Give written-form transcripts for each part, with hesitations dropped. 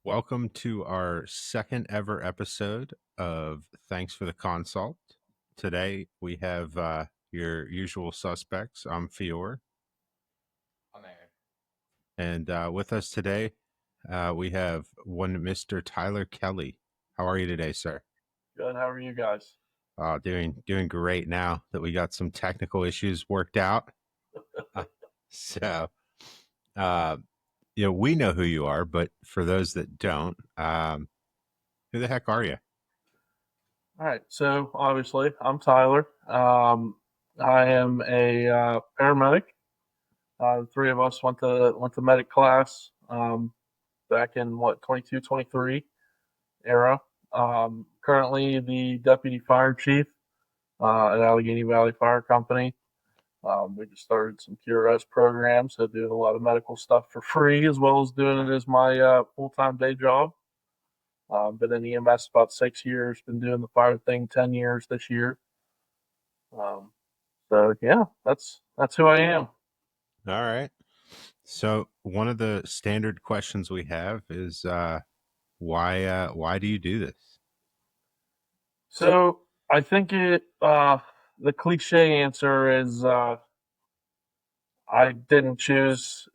Welcome to our second ever episode of Thanks for the Consult. Today we have your usual suspects. I'm Fior, I'm Aaron. and with us today we have one Mr. Tyler Kelly. How are you today, sir? Good. How are you guys? Doing great now that we got some technical issues worked out. so, uh, we know who you are, but for those that don't, who the heck are you? All right. So obviously, I'm Tyler. I am a paramedic. The three of us went to medic class back in 22, 23 era. Currently, the deputy fire chief at Allegheny Valley Fire Company. We just started some QRS programs, so doing a lot of medical stuff for free, as well as doing it as my full-time day job. Been in EMS about 6 years. Been doing the fire thing 10 years this year. Um, so yeah, that's who I am. All right. So one of the standard questions we have is why do you do this? So I think the cliche answer is I didn't choose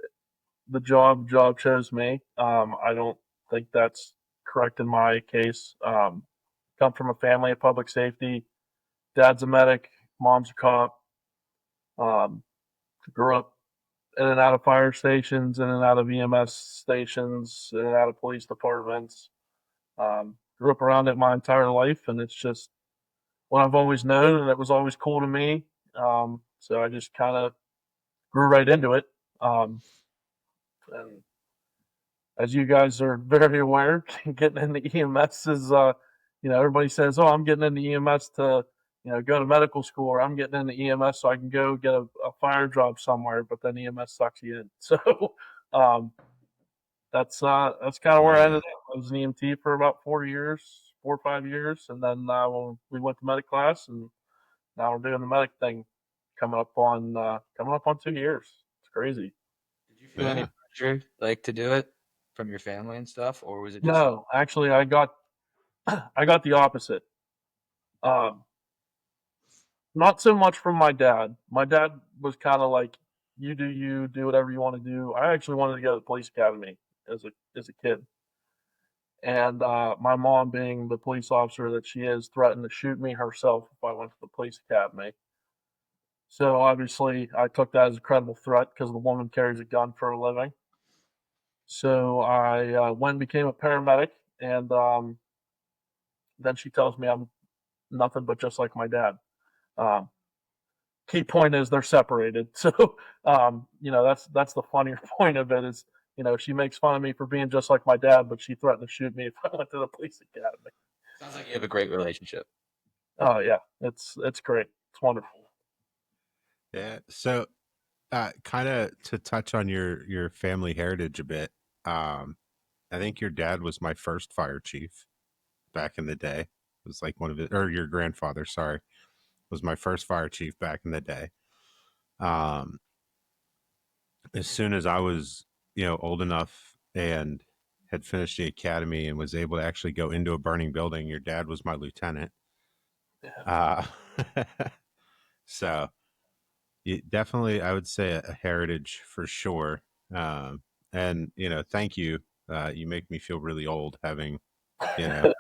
the job. Job chose me. I don't think that's correct in my case. Come from a family of public safety. Dad's a medic. Mom's a cop. Um, Grew up in and out of fire stations, in and out of EMS stations, in and out of police departments. Grew up around it my entire life, and it's just what I've always known, and it was always cool to me. So I just kind of grew right into it. Um, and as you guys are very aware, getting into EMS is, everybody says, "Oh, I'm getting into EMS to, go to medical school," or "I'm getting into EMS so I can go get a fire job somewhere." But then EMS sucks you in. So um, that's kind of where I ended Yeah. up. I was an EMT for about 4 years, 4 or 5 years, and then when we went to medic class, and now we're doing the medic thing. Coming up on 2 years. It's crazy. Did you feel any Yeah. pressure to do it from your family and stuff, or was it just No, actually, I got the opposite. Um, Not so much from my dad. My dad was kind of like, you do whatever you want to do. I actually wanted to go to the police academy as a kid. And my mom, being the police officer that she is, threatened to shoot me herself if I went to the police academy. So obviously, I took that as a credible threat because the woman carries a gun for a living. So I went and became a paramedic, and then she tells me I'm nothing but just like my dad. Um, Key point is they're separated. So that's the funnier point of it is she makes fun of me for being just like my dad, but she threatened to shoot me if I went to the police academy. sounds like you have a great relationship? Oh yeah, it's great. It's wonderful. Yeah. So kind of to touch on your family heritage a bit. I think your dad was my first fire chief back in the day. It was like one of it, or your grandfather, sorry, was my first fire chief back in the day. Um, as soon as I was, old enough and had finished the academy and was able to actually go into a burning building, your dad was my lieutenant. Yeah. Uh, so definitely, I would say a heritage for sure. And thank you. You make me feel really old having, you know,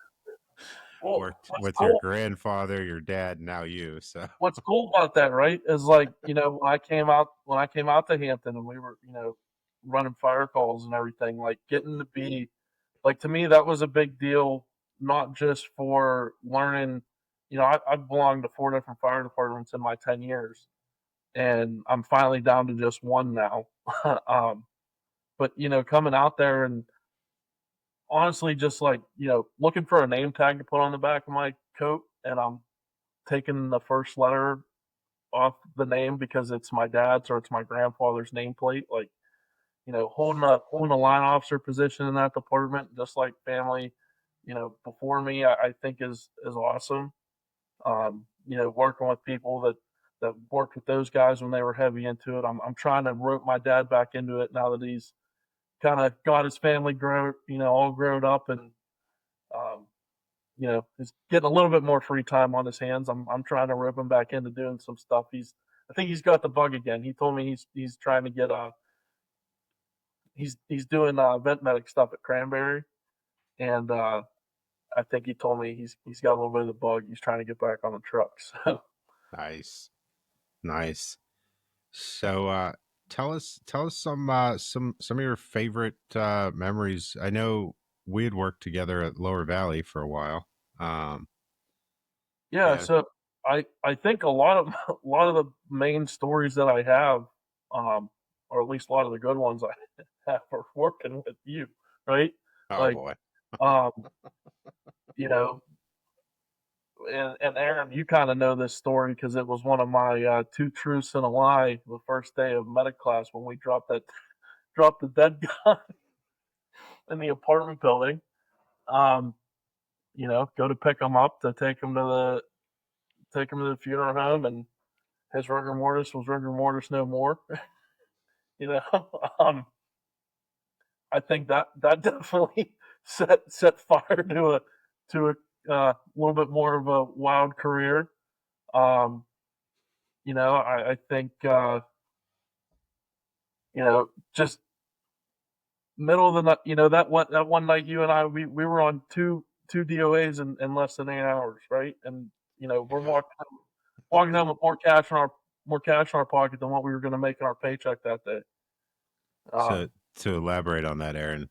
Well, worked what's with your cool grandfather, your dad, now you. So what's cool about that, right, is like, when I came out to Hampton and we were, running fire calls and everything, like getting to be like to me that was a big deal, not just for learning. I've belonged to four different fire departments in my 10 years, and I'm finally down to just one now. um, but coming out there and honestly just like looking for a name tag to put on the back of my coat, and I'm taking the first letter off the name because it's my dad's or it's my grandfather's nameplate. Like, holding a line officer position in that department, just like family, before me, I think is awesome. Working with people that worked with those guys when they were heavy into it. I'm trying to rope my dad back into it now that he's kind of got his family all grown up, and he's getting a little bit more free time on his hands. I'm trying to rope him back into doing some stuff. I think he's got the bug again. He told me he's trying to get he's doing vent medic stuff at Cranberry, and I think he told me he's got a little bit of the bug. He's trying to get back on the truck. So Nice. So tell us some of your favorite memories. I know we had worked together at Lower Valley for a while. yeah, Yeah. so I think a lot of the main stories that I have, or at least a lot of the good ones I have, are working with you, right? Oh Like, boy. um, you know, and Aaron, you kind of know this story because it was one of my 2 truths and a lie the first day of medic class when we dropped the dead guy in the apartment building. Go to pick him up to take him to the funeral home, and his rigor mortis was rigor mortis no more. you know, um, I think that definitely set fire to a little bit more of a wild career. Um, I think just middle of the night. That one night you and I we were on two DOAs in less than 8 hours, right? And we're walking home with more cash in our pocket than what we were going to make in our paycheck that day. So to elaborate on that, Aaron,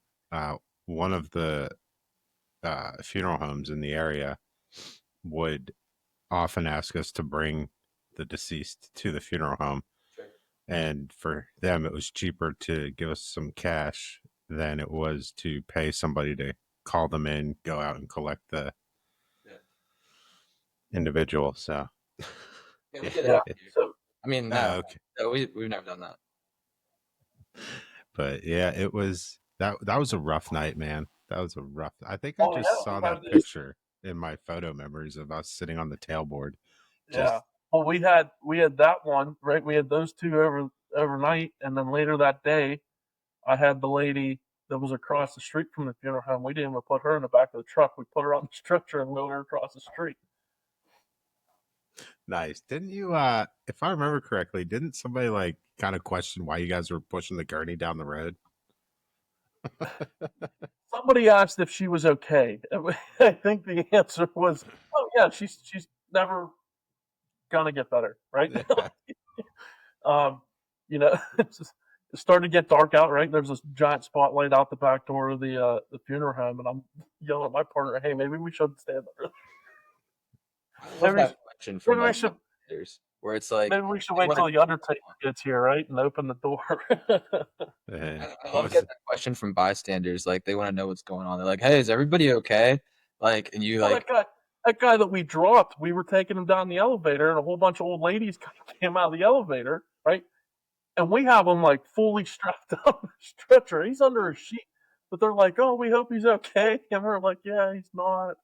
one of the funeral homes in the area would often ask us to bring the deceased to the funeral home. Sure. And for them, it was cheaper to give us some cash than it was to pay somebody to call them in, go out and collect the individual. So, Yeah, we did Yeah. it. So I mean, Oh, okay. no, we've never done that. But yeah, it was that was a rough night, man. That was a rough. I think I Oh, just yeah, saw we that had this- picture in my photo memories of us sitting on the tailboard. yeah. Well, we had that one, right? We had those two overnight, and then later that day, I had the lady that was across the street from the funeral home. We didn't even put her in the back of the truck. We put her on the stretcher and wheeled her across the street. Nice. Didn't you if I remember correctly, didn't somebody like kind of question why you guys were pushing the gurney down the road? Somebody asked if she was okay. I think the answer was, "Oh yeah, she's never gonna get better, right?" It started to get dark out, right? There's this giant spotlight out the back door of the funeral home, and I'm yelling at my partner, "Hey, maybe we shouldn't stand there. I love Maybe that question from maybe we like should leaders, where it's like maybe we should they wait wanna- till the Undertaker gets here, right, and open the door." I love getting that question from bystanders. Like they want to know what's going on. They're like, "Hey, is everybody okay?" Like, and you Well, like, that guy that we dropped, we were taking him down the elevator, and a whole bunch of old ladies came out of the elevator, right? And we have him like fully strapped up in a stretcher. He's under a sheet, but they're like, "Oh, we hope he's okay," and we're like, "Yeah, he's not."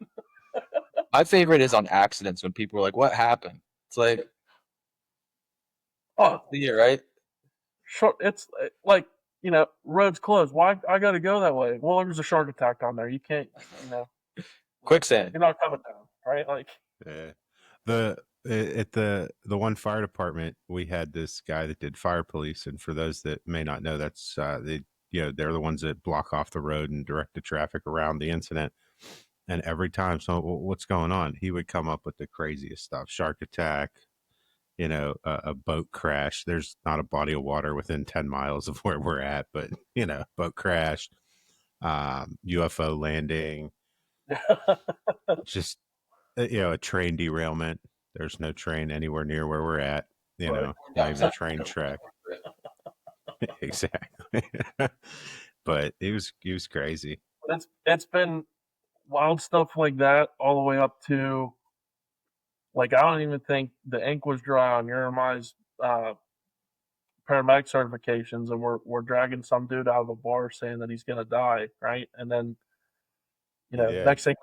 my favorite is on accidents when people are like, "What happened?" It's like, Oh, yeah, right. sure. It's like roads closed. Why I got to go that way? Well, there was a shark attack down there. You can't, Quicksand. you're not coming down, right? Like, Yeah. At the one fire department, we had this guy that did fire police, and for those that may not know, that's they're the ones that block off the road and direct the traffic around the incident. And every time, so what's going on? He would come up with the craziest stuff: shark attack, a boat crash. There's not a body of water within 10 miles of where we're at, but boat crash, UFO landing, just a train derailment. There's no train anywhere near where we're at. Not even a train track. Exactly. But it was crazy. it's been wild stuff like that all the way up to, like, I don't even think the ink was dry on Uramai's paramedic certifications, and we're dragging some dude out of a bar saying that he's gonna die, right? And then next thing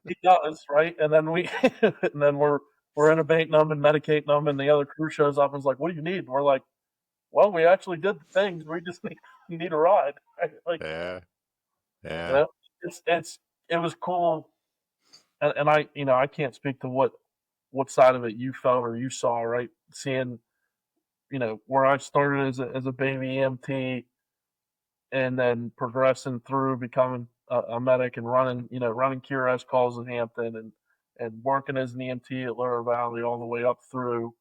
he does, right? And then we're intubating them and medicating them, and the other crew shows up and is like, "What do you need?" And we're like, well, we actually did the things. We just need a ride. Like, Yeah. you Yeah. know, it was cool, and I can't speak to what side of it you felt or you saw, right? Seeing, where I started as a baby EMT, and then progressing through becoming a medic and running QRS calls in Hampton, and working as an EMT at Lower Valley all the way up through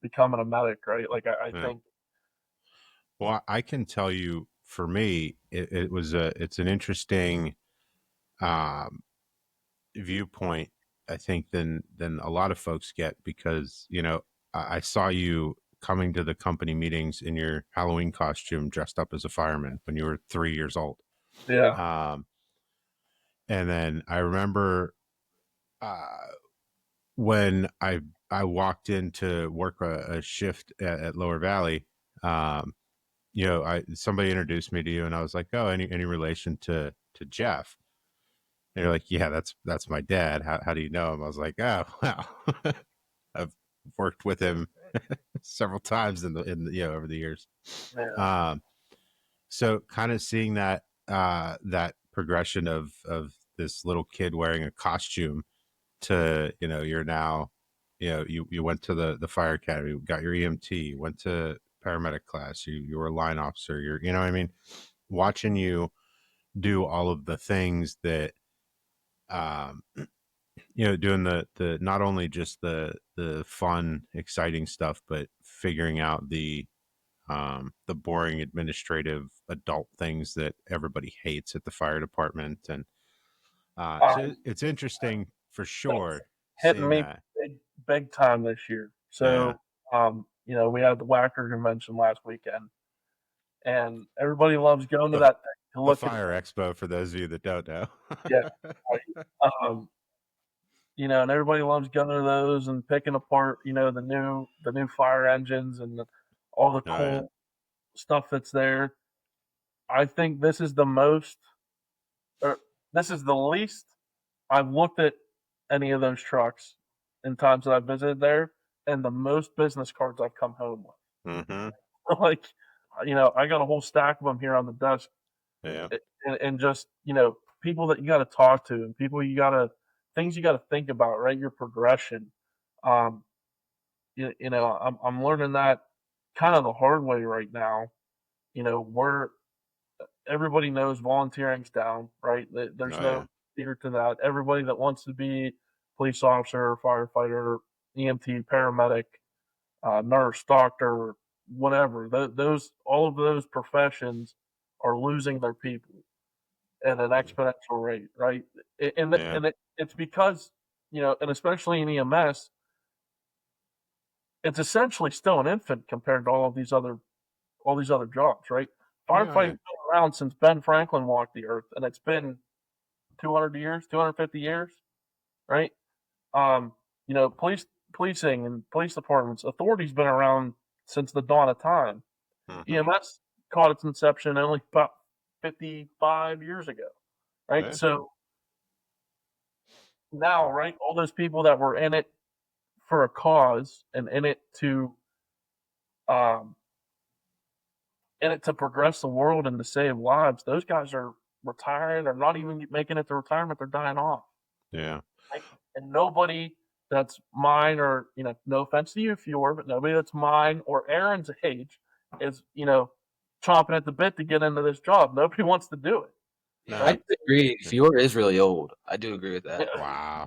becoming a medic, right? Like I Yeah. think, Well, I can tell you, for me, it's an interesting um, viewpoint, I think, than a lot of folks get, because I saw you coming to the company meetings in your Halloween costume, dressed up as a fireman when you were 3 years old. yeah, And then I remember when I walked in to work a shift at Lower Valley. Somebody introduced me to you, and I was like, "Oh, any relation to Jeff?" And you're like, "Yeah, that's my dad. How do you know him?" I was like, "Oh, wow, I've worked with him several times in over the years." yeah. Um, so kind of seeing that progression of this little kid wearing a costume to, you're now, you went to the fire academy, got your EMT, went to paramedic class, you were a line officer, what I mean, watching you do all of the things that um doing the not only just the fun exciting stuff, but figuring out the boring administrative adult things that everybody hates at the fire department. And so Um, it's interesting for that's sure hitting seeing me that. big time this year. Yeah. So, we had the Whacker convention last weekend, and everybody loves going to The, that thing to the look at. Fire Expo, for those of you that don't know. Yeah, right. And everybody loves going to those and picking apart, the new fire engines and all the Oh, yeah. cool stuff that's there. I think this is the most, or this is the least I've looked at any of those trucks in times that I've visited there, and the most business cards I've come home Mm-hmm. with. Like, I got a whole stack of them here on the desk, Yeah. and just people that you got to talk to, and people things you got to think about, right? Your progression. Um, I'm learning that kind of the hard way right now. Where everybody knows volunteering's down, right? There's Oh, yeah. no secret to that. Everybody that wants to be police officer, firefighter, EMT, paramedic, nurse, doctor, whatever, those all of those professions are losing their people at an exponential rate, right? Yeah. It's because and especially in EMS, it's essentially still an infant compared to all these other jobs, right? Yeah. Firefighting's been around since Ben Franklin walked the earth, and it's been 200 years, 250 years, right? Policing and police departments, authority's been around since the dawn of time. Mm-hmm. EMS caught its inception only about 55 years ago, right? Yeah. So now, right, all those people that were in it for a cause and um, in it to progress the world and to save lives, those guys are retiring or not even making it to retirement. They're dying off. Yeah. Right? And nobody that's mine or, no offense to you if you were, but nobody that's mine or Aaron's age is, chomping at the bit to get into this job. Nobody wants to do it. Yeah, No. I agree. Fior is really old. I do agree with that. Wow.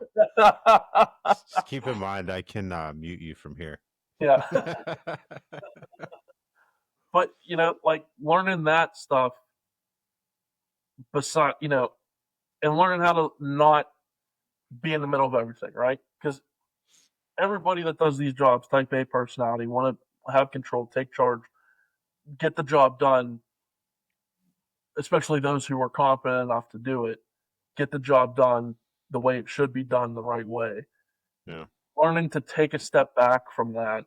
Just keep in mind, I can mute you from here. Yeah. But, like learning that stuff beside, and learning how to not be in the middle of everything, right? Because everybody that does these jobs, type A personality, want to have control, take charge, get the job done, especially those who are competent enough to do it, get the job done the way it should be done the right way. Yeah. Learning to take a step back from that,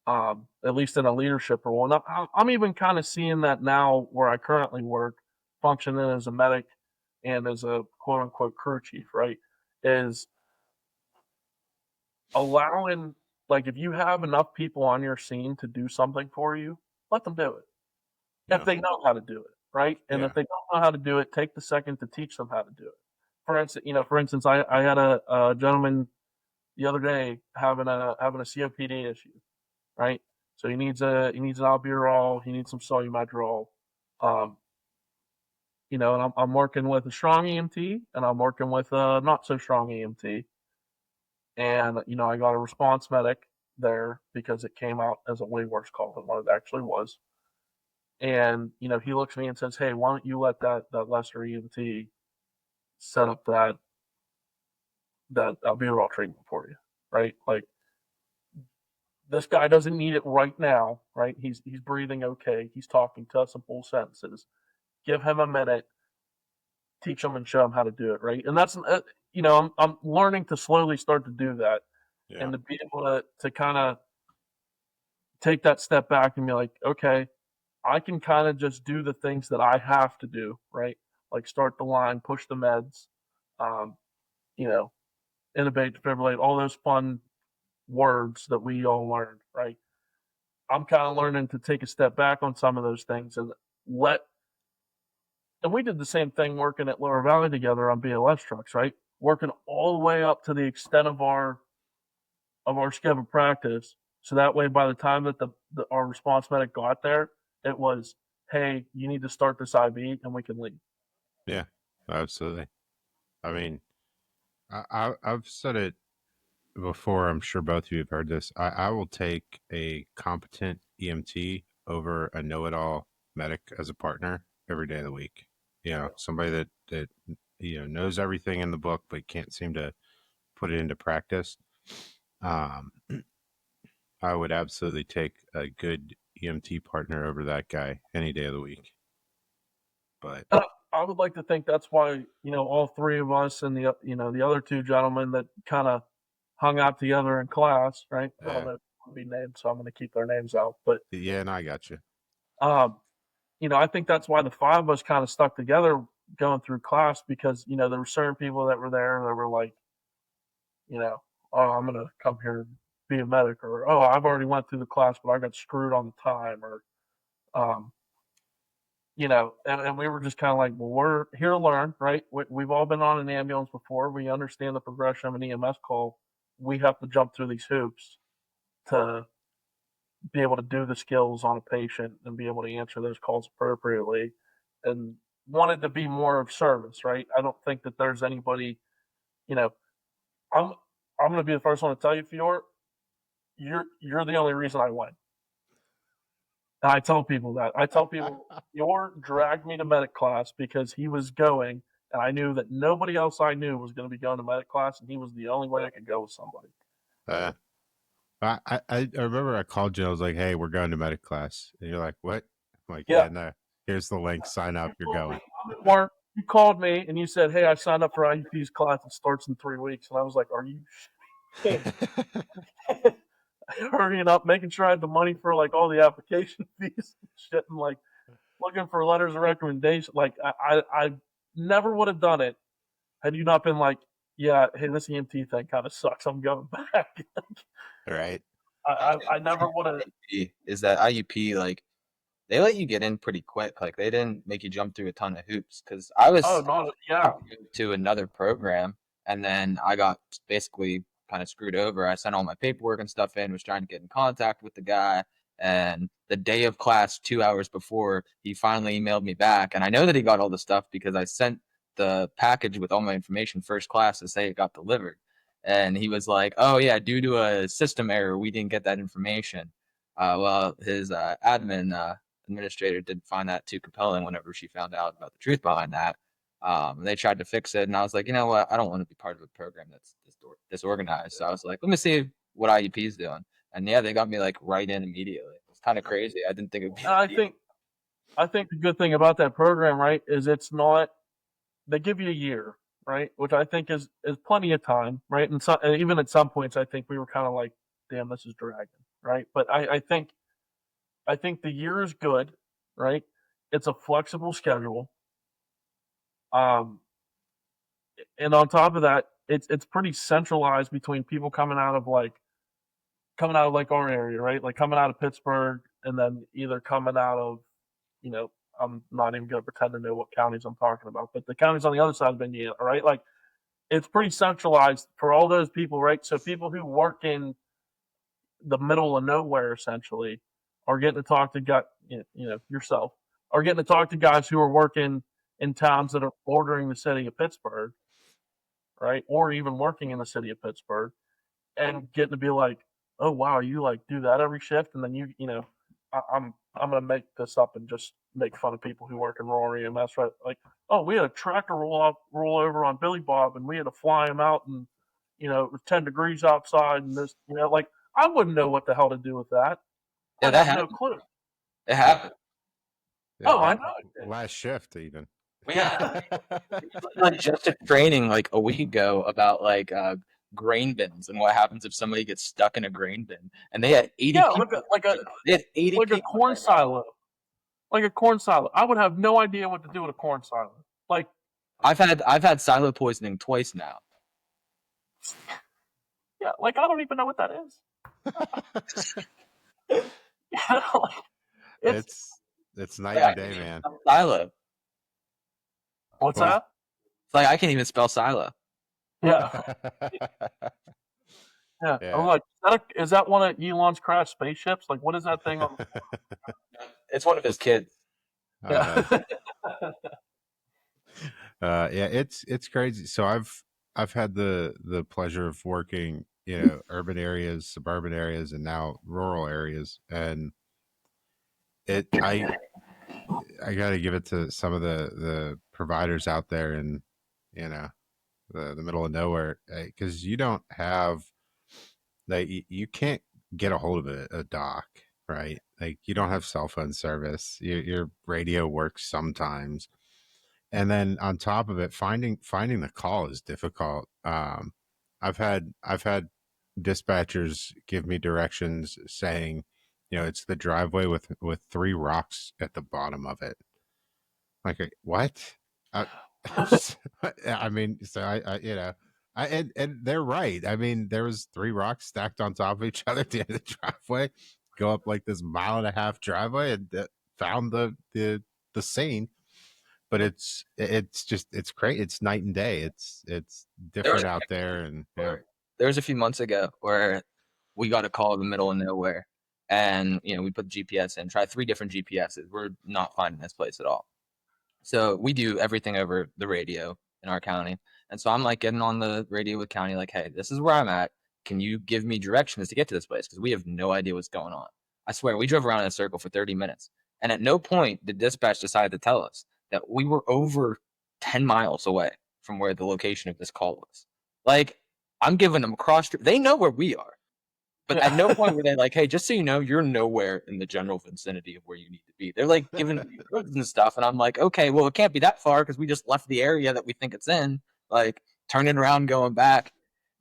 at least in a leadership role. And I'm even kind of seeing that now where I currently work, functioning as a medic and as a quote unquote crew chief, right? Is allowing like if you have enough people on your scene to do something for you, let them do it. If they know how to do it, right? And if they don't know how to do it, take the second to teach them how to do it. For instance, I had a gentleman the other day having a COPD issue, right? So he needs an albuterol, he needs some solumedrol, and I'm working with a strong EMT and I'm working with a not so strong EMT, and I got a response medic there because it came out as a way worse call than what it actually was. And he looks at me and says, "Hey, why don't you let that lesser EMT set up that albuterol treatment for you, right? Like this guy doesn't need it right now, right? He's breathing okay. He's talking to us in full sentences. Give him a minute, teach him and show him how to do it, right?" And that's I'm learning to slowly start to do that, and to be able to kind of take that step back and be like, okay, I can kind of just do the things that I have to do, right? Like start the line, push the meds, um, you know, intubate, defibrillate, all those fun words that we all learned, right? I'm kind of learning to take a step back on some of those things and and we did the same thing working at Lower Valley together on BLS trucks, right? Working all the way up to the extent of our schedule of practice. So that way, by the time that our response medic got there, it was, hey, you need to start this IV and we can leave. Yeah, absolutely. I mean, I've said it before. I'm sure both of you have heard this. I will take a competent EMT over a know-it-all medic as a partner every day of the week. Somebody that knows everything in the book but can't seem to put it into practice. I would absolutely take a good EMT partner over that guy any day of the week. But I would like to think that's why all three of us and the other two gentlemen that kind of hung out together in class, right? Yeah. Well, they won't be named, so I'm going to keep their names out. But yeah, and I got you. I think that's why the five of us kind of stuck together going through class, because there were certain people that were there that were like, oh, I'm going to come here and be a medic, or oh, I've already went through the class, but I got screwed on the time, or and we were just kind of like, well, we're here to learn, right? We've all been on an ambulance before. We understand the progression of an EMS call. We have to jump through these hoops to be able to do the skills on a patient and be able to answer those calls appropriately, and wanted to be more of service, right? I don't think that there's anybody, I'm going to be the first one to tell you, Fior, you're the only reason I went. And I tell people that. I tell people, Fior dragged me to medic class because he was going, and I knew that nobody else I knew was going to be going to medic class, and he was the only way I could go with somebody. I remember I called you. I was like, "Hey, we're going to medic class," and you're like, "What?" I'm like, Yeah. no. Here's the link. Sign up. You're going. Mark, you called me and you said, "Hey, I signed up for IUP's class. It starts in 3 weeks," and I was like, "Are you?" Hurrying up, making sure I had the money for like all the application fees and shit, and like looking for letters of recommendation. Like I never would have done it had you not been like, yeah, hey, this EMT thing kind of sucks. I'm going back. Right. I never would have. Is that IUP, like, they let you get in pretty quick. Like, they didn't make you jump through a ton of hoops, because I was to another program, and then I got basically kind of screwed over. I sent all my paperwork and stuff in, was trying to get in contact with the guy, and the day of class, 2 hours before, he finally emailed me back, and I know that he got all the stuff because I sent the package with all my information first class to say it got delivered. And he was like, "Oh yeah, due to a system error, we didn't get that information." Well, his administrator didn't find that too compelling whenever she found out about the truth behind that. They tried to fix it, and I was like, you know what? I don't want to be part of a program that's disorganized. So I was like, let me see what IUP is doing. And yeah, they got me like right in immediately. It's kind of crazy. I didn't think it would be. I think the good thing about that program, right, is it's not, they give you a year, right, which I think is plenty of time, right? And so, even at some points, I think we were kind of like, damn, this is dragging, right? But I think the year is good, right? It's a flexible schedule. And on top of that, it's pretty centralized between people coming out of like coming out of like our area, right? Like coming out of Pittsburgh, and then either coming out of, I'm not even going to pretend to know what counties I'm talking about, but the counties on the other side of Indiana, right? Like it's pretty centralized for all those people, right? So people who work in the middle of nowhere essentially are getting to talk to yourself, are getting to talk to guys who are working in towns that are bordering the city of Pittsburgh, right? Or even working in the city of Pittsburgh, and getting to be like, oh wow, you like do that every shift, and then I'm gonna make this up and just make fun of people who work in rural EMS, right? Like, oh, we had a tractor roll over on Billy Bob, and we had to fly him out, and it was 10 degrees outside, and this, like I wouldn't know what the hell to do with that. Yeah, I that have no happened. clue. It happened. Yeah, I know. Last shift even. Yeah. Like just a training like a week ago about like grain bins and what happens if somebody gets stuck in a grain bin. And they had 80 people. They had 80 like people. A corn silo. Like a corn silo. I would have no idea what to do with a corn silo. Like I've had silo poisoning twice now. Yeah, like I don't even know what that is. Like, it's night and day, man. Silo. What's that? It's like I can't even spell silo. Yeah. Yeah. I'm like, is that one of Elon's crashed spaceships? Like, what is that thing on? It's one of his kids. Yeah. Yeah, it's crazy. So I've had the pleasure of working, urban areas, suburban areas, and now rural areas, and I got to give it to some of the providers out there in the middle of nowhere, because you don't have, like, you can't get a hold of a doc, right? Like you don't have cell phone service. Your radio works sometimes, and then on top of it, finding the call is difficult. I've had dispatchers give me directions saying, it's the driveway with 3 rocks at the bottom of it. Like, what? I mean, so and they're right. I mean, there was 3 rocks stacked on top of each other at the end of the driveway. Go up like this 1.5 mile driveway, and found the scene. But it's great. It's night and day. It's different out there. And there was a few months ago where we got a call in the middle of nowhere, and we put GPS in, try 3 different GPSs. We're not finding this place at all. So we do everything over the radio in our county. And so I'm like getting on the radio with county, like, hey, this is where I'm at. Can you give me directions to get to this place? Because we have no idea what's going on. I swear, we drove around in a circle for 30 minutes. And at no point did dispatch decide to tell us that we were over 10 miles away from where the location of this call was. Like, I'm giving them they know where we are. But at no point were they like, hey, just so you know, you're nowhere in the general vicinity of where you need to be. They're like giving me roads and stuff. And I'm like, okay, well, it can't be that far because we just left the area that we think it's in, like turning around, going back.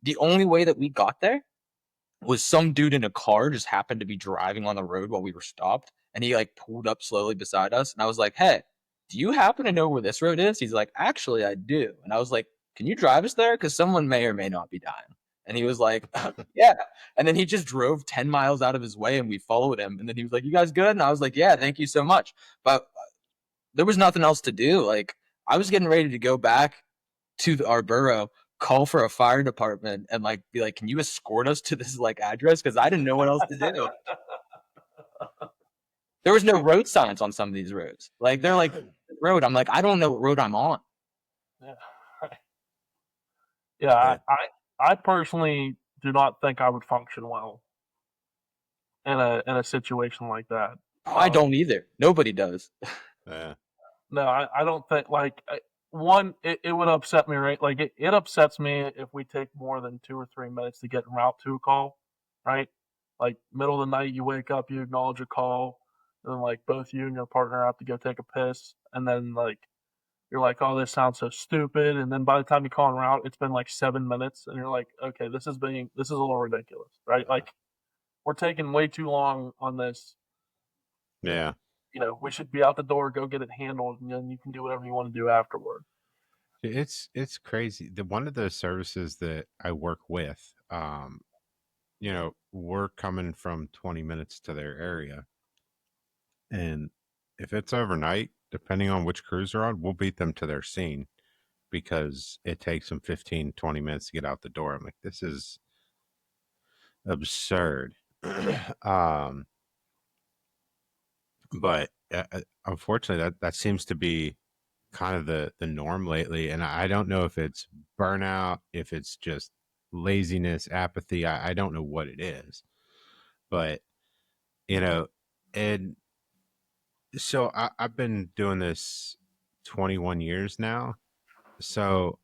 The only way that we got there was some dude in a car just happened to be driving on the road while we were stopped. And he like pulled up slowly beside us. And I was like, hey, do you happen to know where this road is? He's like, actually, I do. And I was like, can you drive us there? Because someone may or may not be dying. And he was like, yeah. And then he just drove 10 miles out of his way and we followed him. And then he was like, you guys good? And I was like, yeah, thank you so much. But there was nothing else to do. Like, I was getting ready to go back to our borough, call for a fire department, and like be like, can you escort us to this like address? Because I didn't know what else to do. There was no road signs on some of these roads. Like, they're like, road. I'm like, I don't know what road I'm on. Yeah, I personally do not think I would function well in a situation like that. I don't either. Nobody does. Yeah. No, I don't think, like, one, it would upset me, right? Like, it upsets me if we take more than 2 or 3 minutes to get en route to a call, right? Like, middle of the night, you wake up, you acknowledge a call, and then, like, both you and your partner have to go take a piss, and then, like, you're like, oh, this sounds so stupid. And then by the time you call en route, it's been like 7 minutes, and you're like, okay, this is a little ridiculous, right? Like, we're taking way too long on this. Yeah. We should be out the door, go get it handled, and then you can do whatever you want to do afterward. It's crazy. One of the services that I work with, we're coming from 20 minutes to their area. And if it's overnight, depending on which crews are on, we'll beat them to their scene because it takes them 15, 20 minutes to get out the door. I'm like, this is absurd. um, but unfortunately, that seems to be kind of the norm lately. And I don't know if it's burnout, if it's just laziness, apathy. I don't know what it is. But, and so I've been doing this 21 years now. So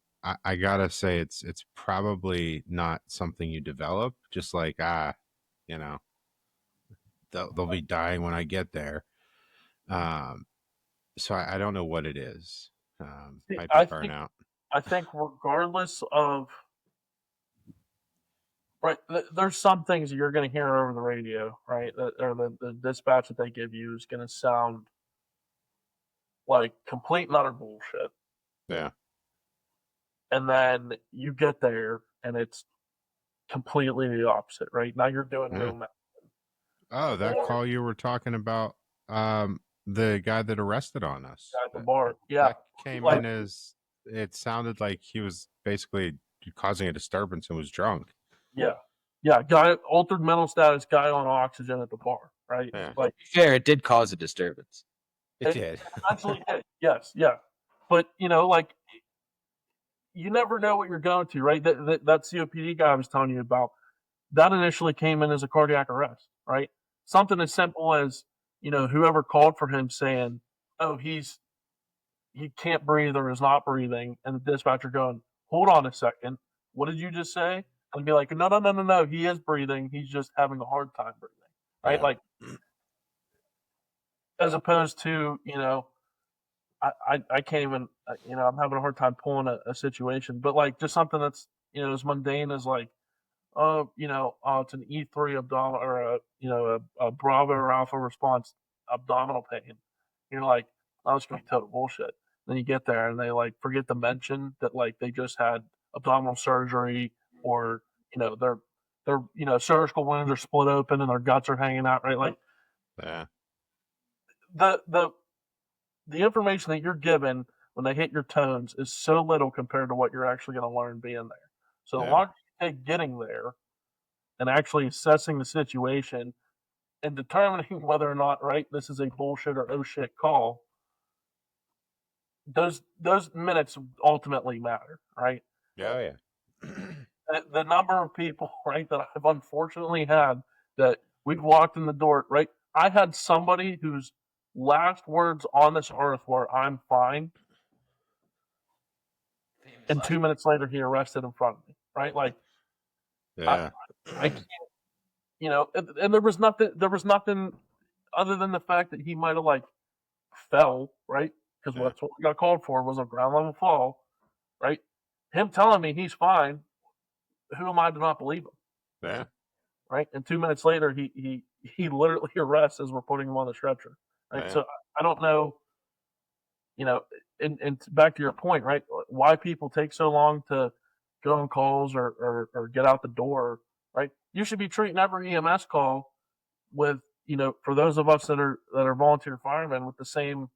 I gotta say it's probably not something you develop. Just like you know, they'll be dying when I get there. Um, so I don't know what it is. See, Might be burnout. I think regardless of right, there's some things you're going to hear over the radio, right? Or the dispatch that they give you is going to sound like complete and utter bullshit. Yeah. And then you get there and it's completely the opposite, right? Now you're doing real math. Oh, that call you were talking about, the guy that arrested on us At the bar. Yeah. that came in as it sounded like he was basically causing a disturbance and was drunk. Yeah. Yeah. Guy, altered mental status, guy on oxygen at the bar, right? Yeah. Like, Fair, it did cause a disturbance. It did. Actually did. Yes. Yeah. But, like, you never know what you're going to, right? That COPD guy I was telling you about, that initially came in as a cardiac arrest, right? Something as simple as, whoever called for him saying, oh, he can't breathe or is not breathing, and the dispatcher going, hold on a second, what did you just say? And be like, no, he is breathing, he's just having a hard time breathing, right? Yeah. Like, as opposed to, I can't even, I'm having a hard time pulling a situation, but like just something that's, as mundane as like, it's an E3 abdominal or a Bravo or Alpha response abdominal pain. You're like, that was straight total bullshit. Then you get there and they like forget to mention that like they just had abdominal surgery or their surgical wounds are split open and their guts are hanging out, right? Like Yeah. The information that you're given when they hit your tones is so little compared to what you're actually going to learn being there. So the longer you take getting there and actually assessing the situation and determining whether or not, right, this is a bullshit or oh shit call, those minutes ultimately matter, right? Oh yeah. The number of people, right, that I've unfortunately had that we've walked in the door, right? I had somebody whose last words on this earth were "I'm fine," and 2 minutes later he arrested in front of me, right? Like, Yeah. I can't, and there was nothing other than the fact that he might have like fell, right? Because that's what we got called for was a ground level fall, right? Him telling me he's fine, who am I to not believe him? Yeah. Right? And 2 minutes later, he literally arrests as we're putting him on the stretcher, right? Yeah. So I don't know, and back to your point, right? Why people take so long to go on calls or get out the door, right? You should be treating every EMS call with, for those of us that are volunteer firemen with the same,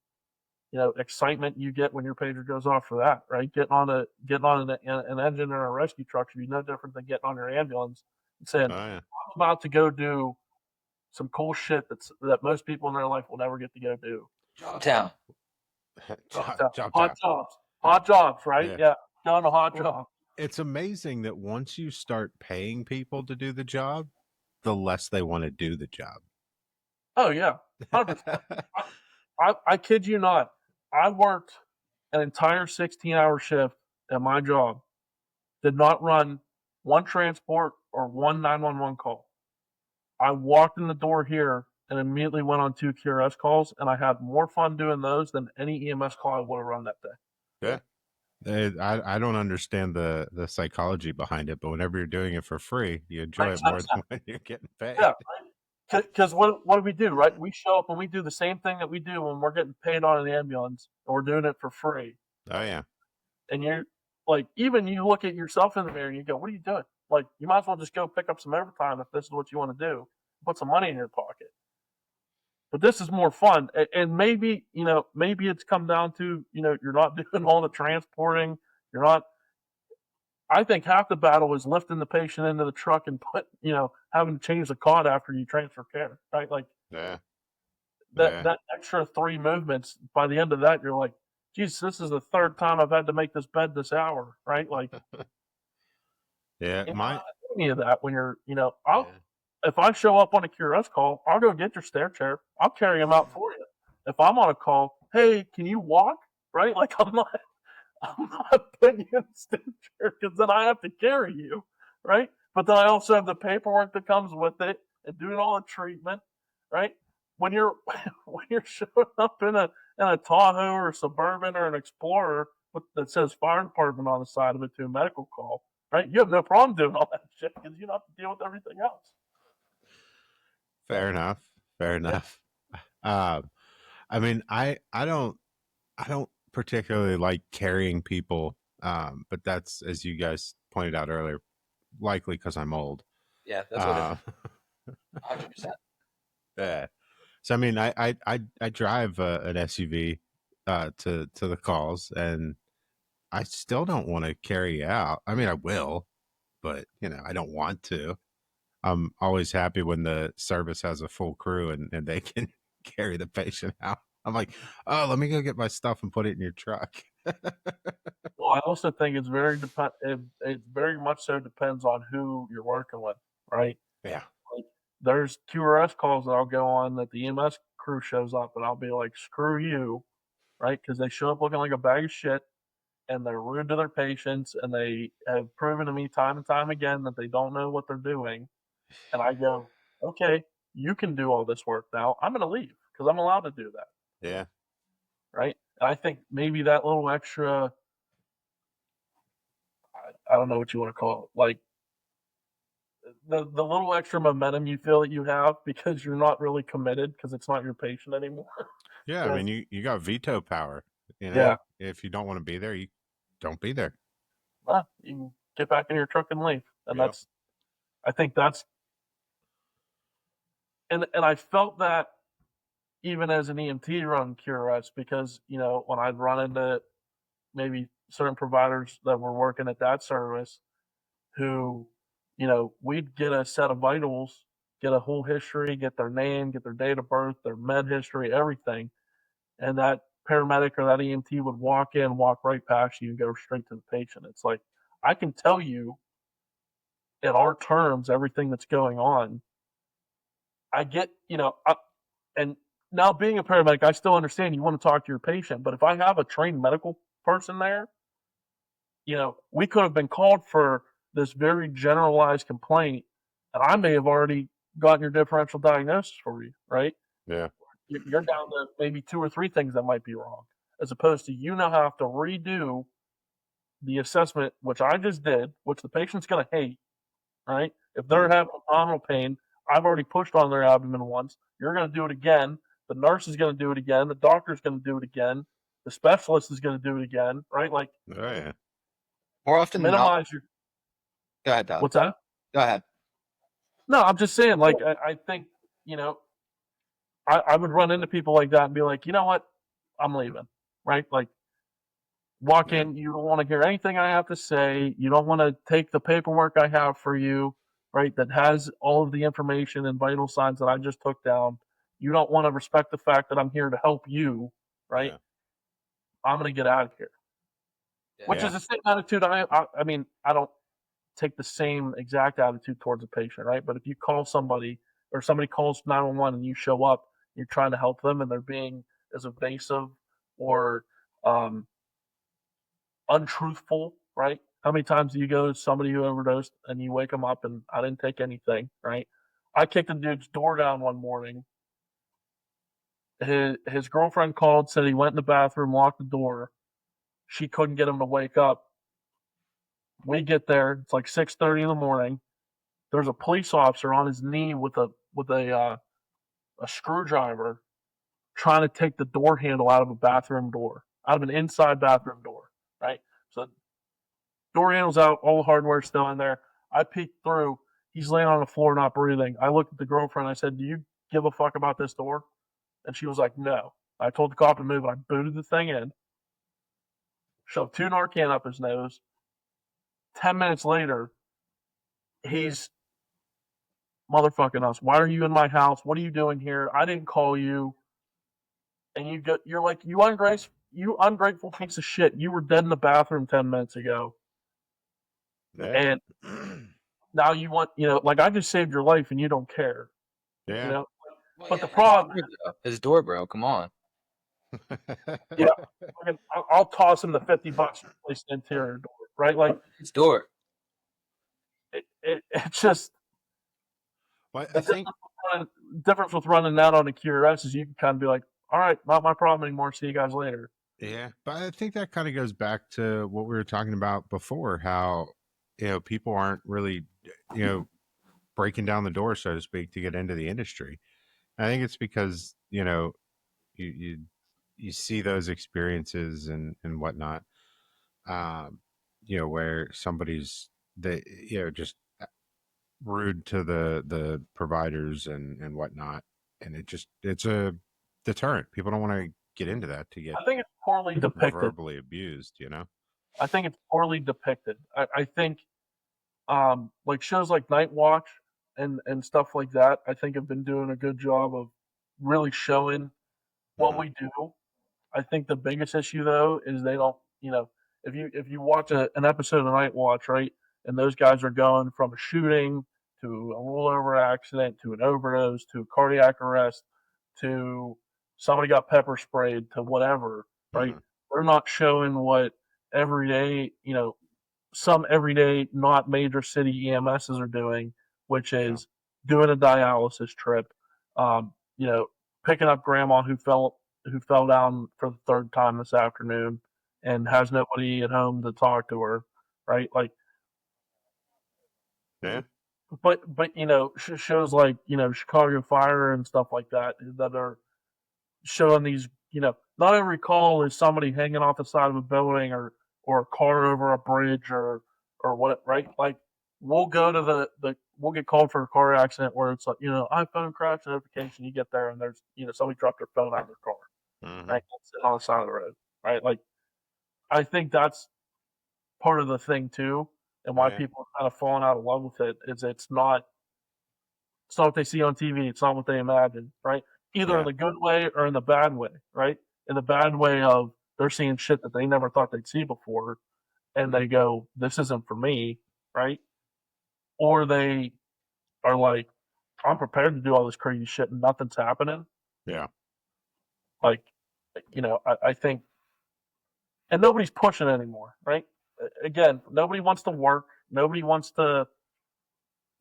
excitement you get when your pager goes off for that, right? Getting on an engine or a rescue truck should be no different than getting on your ambulance and saying, I'm about to go do some cool shit that most people in their life will never get to go do. Job town. Hot jobs, right? Yeah. Going to hot job. It's amazing that once you start paying people to do the job, the less they want to do the job. Oh yeah, 100%. I kid you not. I worked an entire 16-hour shift at my job. Did not run one transport or one 911 call. I walked in the door here and immediately went on 2 QRS calls, and I had more fun doing those than any EMS call I would have run that day. Yeah. I don't understand the psychology behind it, but whenever you're doing it for free, you enjoy it more than when you're getting paid. Yeah, because what do we do, right? We show up and we do the same thing that we do when we're getting paid on an ambulance, and we're doing it for free. Oh yeah. And you're like, even you look at yourself in the mirror and you go, "What are you doing?" Like, you might as well just go pick up some overtime if this is what you want to do. Put some money in your pocket. But this is more fun. And maybe, maybe it's come down to, you're not doing all the transporting. You're not. I think half the battle is lifting the patient into the truck and having to change the cot after you transfer care, right? Like, that extra 3 movements, by the end of that, you're like, geez, this is the 3rd time I've had to make this bed this hour, right? Like, yeah, not any of that when you're, if I show up on a QRS call, I'll go get your stair chair. I'll carry them out for you. If I'm on a call, hey, can you walk? Right? Like, I'm not putting you in a stair chair because then I have to carry you, right? But then I also have the paperwork that comes with it and doing all the treatment, right? When you're showing up in a Tahoe or a Suburban or an Explorer that says fire department on the side of it to a medical call, right? You have no problem doing all that shit because you don't have to deal with everything else. Fair enough. I mean, I don't particularly like carrying people, but that's, as you guys pointed out earlier, likely because I'm old. Yeah, that's what it is. 100%. Yeah. So I mean, I drive an SUV to the calls, and I still don't want to carry out. I mean, I will, but I don't want to. I'm always happy when the service has a full crew and they can carry the patient out. I'm like, oh, let me go get my stuff and put it in your truck. Well, I also think it's it very much so depends on who you're working with, right? Yeah. Like, there's QRS calls that I'll go on that the EMS crew shows up and I'll be like, screw you, right? Because they show up looking like a bag of shit and they're rude to their patients and they have proven to me time and time again that they don't know what they're doing. And I go, okay, you can do all this work now. I'm going to leave because I'm allowed to do that. Yeah. Right. And I think maybe that little extra, I don't know what you want to call it, like the little extra momentum you feel that you have because you're not really committed because it's not your patient anymore. Yeah. I mean, you got veto power. Yeah. If you don't want to be there, you don't be there. Well, you can get back in your truck and leave. And I think that's, and I felt that even as an EMT run QRS because, when I'd run into maybe certain providers that were working at that service who, we'd get a set of vitals, get a whole history, get their name, get their date of birth, their med history, everything. And that paramedic or that EMT would walk right past you and go straight to the patient. It's like, I can tell you in our terms everything that's going on. I get, and now being a paramedic, I still understand you want to talk to your patient, but if I have a trained medical person there, we could have been called for this very generalized complaint, and I may have already gotten your differential diagnosis for you, right? Yeah. You're down to maybe 2 or 3 things that might be wrong, as opposed to you now have to redo the assessment, which I just did, which the patient's going to hate, right? If they're having abdominal pain, I've already pushed on their abdomen once. You're going to do it again. The nurse is going to do it again. The doctor's going to do it again. The specialist is going to do it again, right? Like, oh yeah. More often than not. Go ahead, Tyler. What's that? Go ahead. No, I'm just saying, like, I think, I would run into people like that and be like, you know what? I'm leaving, right? Like, walk in, you don't want to hear anything I have to say. You don't want to take the paperwork I have for you, right, that has all of the information and vital signs that I just took down. You don't want to respect the fact that I'm here to help you, right? Yeah. I'm going to get out of here. Yeah. Which is the same attitude. I mean, I don't take the same exact attitude towards a patient, right? But if you call somebody or somebody calls 911 and you show up, you're trying to help them and they're being as evasive or untruthful, right? How many times do you go to somebody who overdosed and you wake them up and I didn't take anything, right? I kicked the dude's door down one morning. His girlfriend called, said he went in the bathroom, locked the door. She couldn't get him to wake up. We get there. It's like 6:30 in the morning. There's a police officer on his knee with a screwdriver trying to take the door handle out of a bathroom door, out of an inside bathroom door, right? So door handle's out, all the hardware's still in there. I peeked through. He's laying on the floor, not breathing. I looked at the girlfriend. I said, "Do you give a fuck about this door?" And she was like, "No." I told the cop to move. I booted the thing in, shoved 2 Narcan up his nose. 10 minutes later, he's motherfucking us. Why are you in my house? What are you doing here? I didn't call you. And you're like, you ungrateful piece of shit. You were dead in the bathroom 10 minutes ago. Yeah. And now you want, like I just saved your life and you don't care. Yeah. You know? Well, But yeah, the problem, his door, bro. Come on. yeah, I'll toss him the $50 to replace the interior door, right? Like His door. it's just Well, the I think difference with running out on a QRS is you can kind of be like, all right, not my problem anymore. See you guys later. yeah, but I think that kind of goes back to what we were talking about before, how people aren't really breaking down the door, so to speak, to get into the industry. I think it's because you you see those experiences and whatnot, where somebody's just rude to the providers and whatnot, and it's a deterrent. People don't want to get into that to get I think it's poorly depicted. verbally abused. I think it's poorly depicted. I think like shows like Night Watch and stuff like that, I think have been doing a good job of really showing what we do. I think the biggest issue though is they don't, if you watch an episode of Night Watch, right, and those guys are going from a shooting to a rollover accident to an overdose to a cardiac arrest to somebody got pepper sprayed to whatever, right? They're not showing what everyday, some everyday, not major city EMSs are doing, which is doing a dialysis trip, picking up grandma who fell down for the 3rd time this afternoon and has nobody at home to talk to her, right? Like, Yeah. but shows like Chicago Fire and stuff like that are showing these. Not every call is somebody hanging off the side of a building or a car over a bridge or what, right? Like we'll go to we'll get called for a car accident where it's like iPhone crash notification. You get there and there's somebody dropped their phone out of their car, right? Sitting on the side of the road, right? Like I think that's part of the thing too, and why people are kind of falling out of love with it is it's not what they see on TV. It's not what they imagine, right? Either in the good way or in the bad way, right? In the bad way of they're seeing shit that they never thought they'd see before, and they go, "This isn't for me," right? Or they are like, "I'm prepared to do all this crazy shit and nothing's happening." Yeah. Like, I think, and nobody's pushing anymore, right? Again, nobody wants to work. Nobody wants to,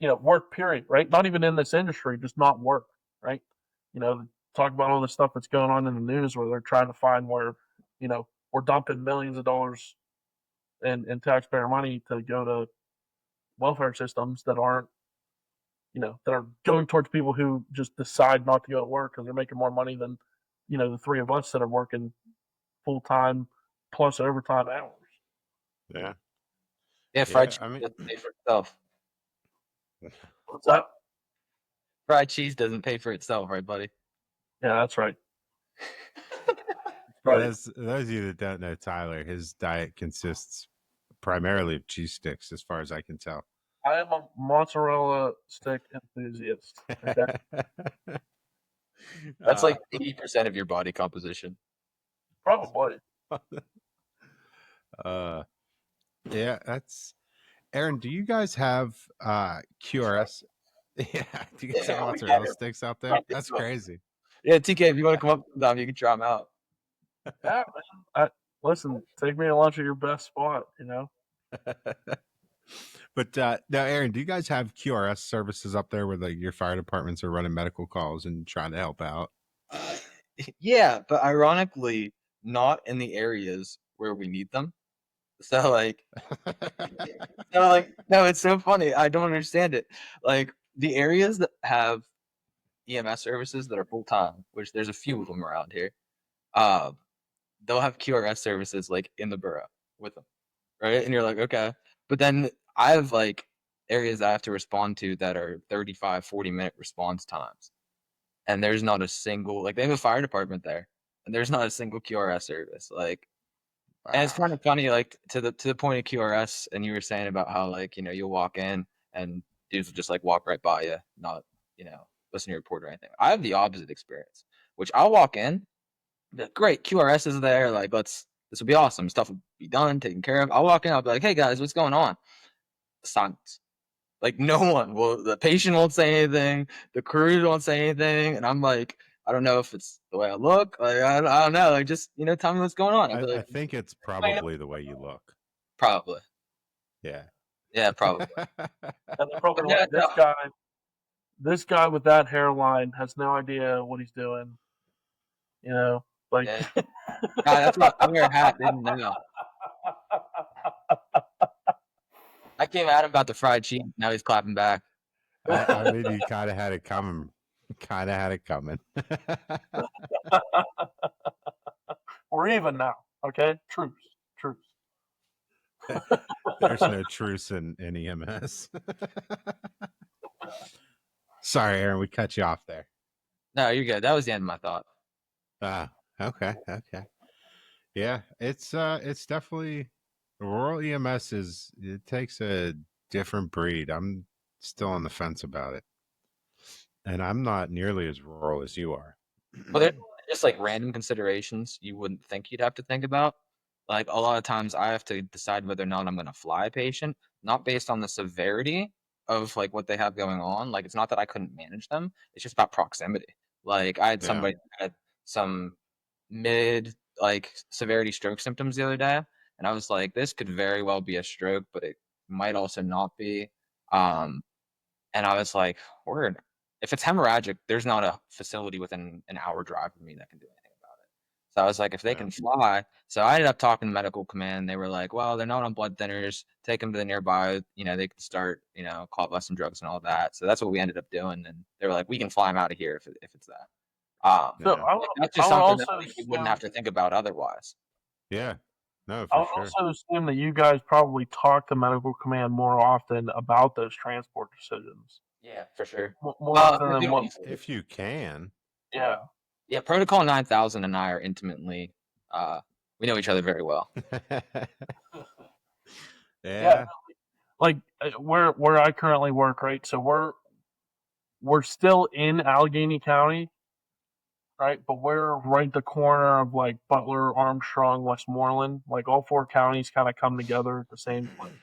work, period, right? Not even in this industry, just not work, right? Talk about all the stuff that's going on in the news where they're trying to find where, we're dumping millions of dollars in taxpayer money to go to welfare systems that aren't, that are going towards people who just decide not to go to work because they're making more money than, the 3 of us that are working full time plus overtime hours. Yeah. Yeah, fried cheese doesn't pay for itself. What's that? Fried cheese doesn't pay for itself, right, buddy? Yeah, that's right. For those of you that don't know Tyler, his diet consists primarily of cheese sticks, as far as I can tell. I am a mozzarella stick enthusiast. Okay? That's like 80% of your body composition. Probably. Yeah, that's Aaron. Do you guys have QRS? Yeah, do you guys have mozzarella sticks out there? That's crazy. Yeah, TK, if you want to come up sometime, you can try them out. Yeah, man. Listen, take me to lunch at your best spot, But now, Aaron, do you guys have QRS services up there where your fire departments are running medical calls and trying to help out? Yeah, but ironically, not in the areas where we need them. So no, it's so funny. I don't understand it. Like the areas that have EMS services that are full time, which there's a few of them around here, they'll have QRS services like in the borough with them, right? And you're like, okay, but then I have areas I have to respond to that are 35, 40-minute response times. And there's not a single, like, they have a fire department there, and there's not a single QRS service. Like, and it's kind of funny, like, to the point of QRS, and you were saying about how, like, you know, you'll walk in and dudes will just like walk right by you, not, you know, listen to your report or anything. I have the opposite experience, which I'll walk in, be like, great, QRS is there, like, this will be awesome. Stuff will be done, taken care of. I'll walk in, I'll be like, hey guys, what's going on? Silence. Like, no one will, the patient won't say anything, the crew won't say anything, and I'm like, I don't know if it's the way I look, like, I don't know, like, just, you know, tell me what's going on. I'll be I like, think it's probably the way you look. probably. Yeah. Yeah, probably. And they're probably Yeah, like, this guy with that hairline has no idea what he's doing. You know, like, yeah. That's what I wear a hat, didn't know. I came at him about the fried cheese. Now he's clapping back. I mean, you kind of had it coming. Kind of had it coming. we're even now. Okay, truce. There's no truce in EMS. Sorry, Aaron, we cut you off there. No, you're good. That was the end of my thought. Okay. Yeah, it's definitely rural EMS it takes a different breed. I'm still on the fence about it, and I'm not nearly as rural as you are. Well, there's just like random considerations you wouldn't think you'd have to think about. Like, a lot of times I have to decide whether or not I'm going to fly a patient, not based on the severity of like what they have going on. Like, it's not that I couldn't manage them. It's just about proximity. Like, I had somebody that had some mid like severity stroke symptoms the other day, and I was like, this could very well be a stroke, but it might also not be. And I was like, word. If it's hemorrhagic, there's not a facility within an hour drive of me that can do anything about it. So I was like, if they can fly. So I ended up talking to medical command. They were like, well, they're not on blood thinners. Take them to the nearby, you know, they can start, you know, convalescent drugs and all that. So that's what we ended up doing. And they were like, we can fly them out of here if it's that. So That's just something that like, you wouldn't have to think about otherwise. Yeah. No, I for would sure. also assume that you guys probably talk to medical command more often about those transport decisions. Yeah, for sure. More often than what. If you can. Yeah. Yeah, Protocol 9000 and I are intimately, we know each other very well. Yeah. Like where I currently work, right? So we're still in Allegheny County, right? But we're right the corner of like Butler, Armstrong, Westmoreland. Like all four counties kind of come together at the same place.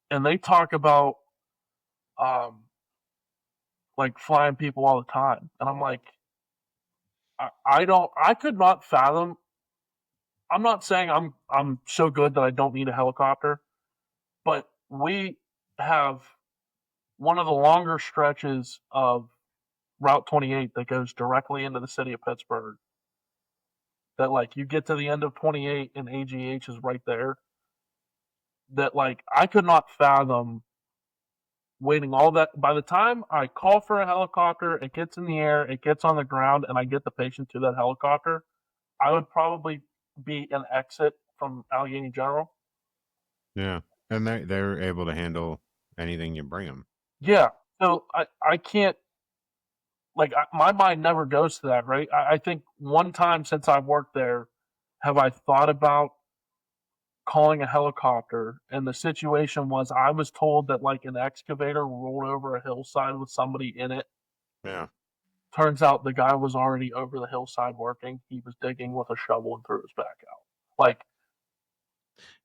And they talk about like flying people all the time. And I'm like, I could not fathom. I'm not saying I'm so good that I don't need a helicopter, but we have one of the longer stretches of Route 28 that goes directly into the city of Pittsburgh. That like you get to the end of 28 and AGH is right there. That like I could not fathom waiting all that. By the time I call for a helicopter, it gets in the air, it gets on the ground, and I get the patient to that helicopter, I would probably be an exit from Allegheny General. Yeah, and they're able to handle anything you bring them. Yeah, so I can't, like, my mind never goes to that, right? I think one time since I've worked there, have I thought about calling a helicopter, and the situation was I was told that like an excavator rolled over a hillside with somebody in it. Yeah. Turns out the guy was already over the hillside working. He was digging with a shovel and threw his back out. Like,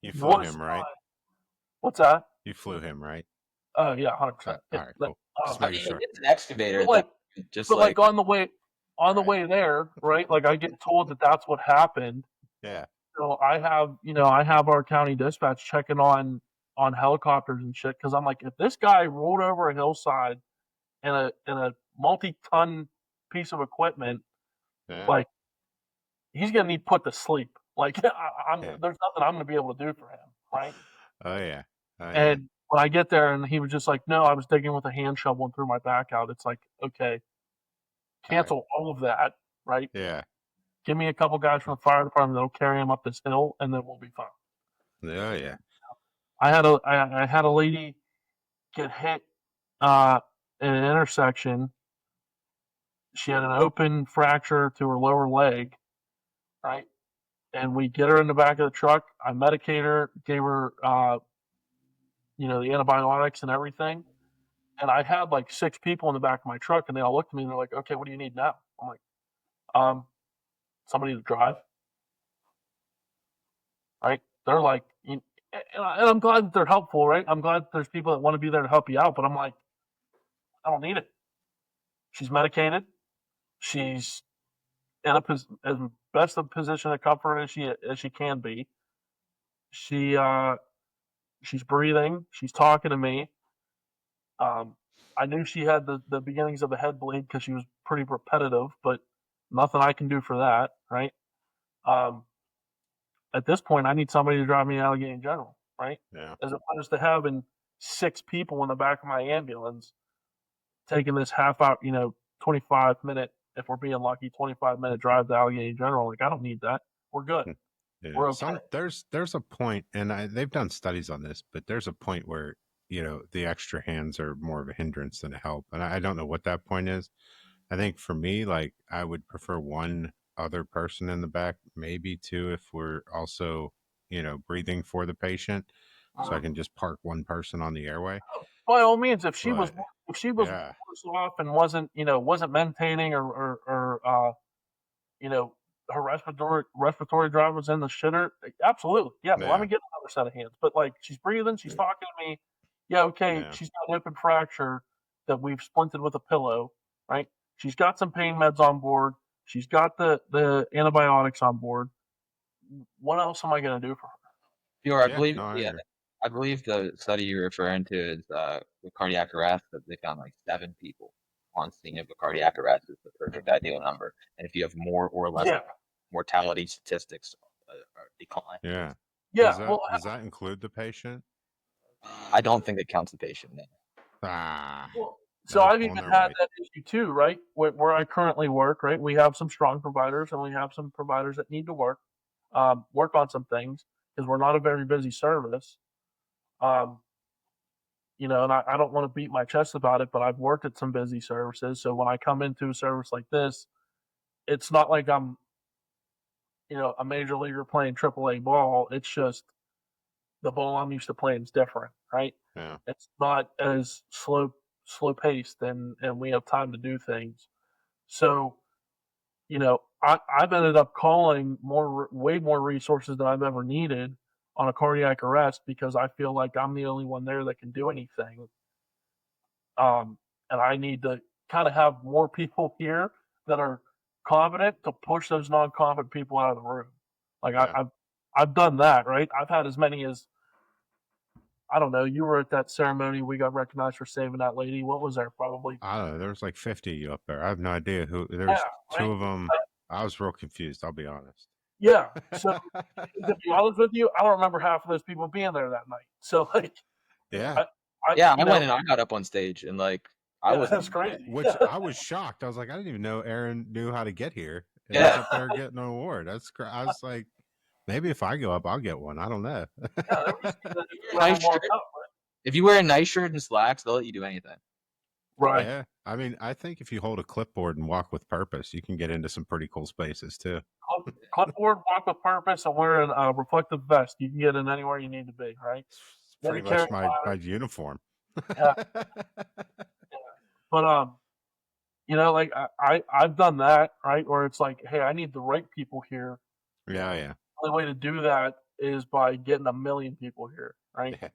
you flew him, right? What's that? You flew him, right? Oh yeah, 100%. All right, cool. Just I mean, making sure. it's an excavator. Like, just but like on the way Right. way there, right? Like I get told that that's what happened. Yeah. So I have our county dispatch checking on helicopters and shit because I'm like, if this guy rolled over a hillside in a multi-ton piece of equipment, Yeah. like he's gonna need put to sleep. Like there's nothing I'm gonna be able to do for him, right? Oh yeah. And when I get there and he was just like, no, I was digging with a hand shovel and threw my back out. It's like, okay, cancel all of that, right? Yeah. Give me a couple guys from the fire department that'll carry him up this hill, and then we'll be fine. Oh yeah. I had a lady get hit in an intersection. She had an open fracture to her lower leg, right? And we get her in the back of the truck. I medicate her, gave her, the antibiotics and everything. And I had like 6 people in the back of my truck, and they all looked at me and they're like, "Okay, what do you need now?" I'm like, somebody to drive, right? They're like, and I'm glad that they're helpful, right? I'm glad that there's people that want to be there to help you out, but I'm like, I don't need it. She's medicated. She's in as best a position of comfort as she can be. She's breathing. She's talking to me. I knew she had the beginnings of a head bleed because she was pretty repetitive, but nothing I can do for that, right? Um, at this point, I need somebody to drive me to Allegheny General, right? Yeah. As opposed to having 6 people in the back of my ambulance taking this half hour, 25-minute, if we're being lucky, 25-minute drive to Allegheny General. Like, I don't need that. We're good. Yeah. We're okay. There's a point, and they've done studies on this, but there's a point where the extra hands are more of a hindrance than a help, and I don't know what that point is. I think for me, like, I would prefer one other person in the back, maybe 2 if we're also breathing for the patient, so I can just park one person on the airway. By all means, if she But was yeah, worse off and wasn't maintaining or her respiratory drive was in the shitter, absolutely, yeah. Let me get another set of hands. But like, she's breathing, she's talking to me. Yeah, okay. Yeah. She's got an open fracture that we've splinted with a pillow, right? She's got some pain meds on board. She's got the antibiotics on board. What else am I going to do for her? Sure, Yeah, no, I agree. I believe the study you're referring to is with cardiac arrest, that they found like 7 people on scene of a cardiac arrest is the perfect ideal number. And if you have more or less, mortality statistics decline. Yeah. Yeah. Does that include the patient? I don't think it counts the patient. No. Well, so I've even had that issue too, right? Where I currently work, right? We have some strong providers, and we have some providers that need to work on some things because we're not a very busy service. And I don't want to beat my chest about it, but I've worked at some busy services. So when I come into a service like this, it's not like I'm, a major leaguer playing AAA ball. It's just the ball I'm used to playing is different, right? Yeah. It's not as slow paced, and we have time to do things. So, I've ended up calling way more resources than I've ever needed on a cardiac arrest because I feel like I'm the only one there that can do anything. And I need to kind of have more people here that are competent to push those non-competent people out of the room. Like, I've done that, right? I've had as many as, I don't know. You were at that ceremony. We got recognized for saving that lady. What was there? Probably, I don't know. There was like 50 of you up there. I have no idea who. There's 2 of them. I was real confused. I'll be honest. Yeah. So to be honest with you, I don't remember half of those people being there that night. So like, yeah, I went and I got up on stage and like that's crazy. Which I was shocked. I was like, I didn't even know Aaron knew how to get here. And Yeah. he's up there getting an award. I was like, maybe if I go up, I'll get one. I don't know. If you wear a nice shirt and slacks, they'll let you do anything. Right. Yeah. I mean, I think if you hold a clipboard and walk with purpose, you can get into some pretty cool spaces too. Clipboard, walk with purpose, and wearing a reflective vest. You can get in anywhere you need to be, right? It's pretty much my uniform. Yeah. But like I've done that, right? Where it's like, hey, I need the right people here. Yeah. The only way to do that is by getting 1 million people here, right? Yeah.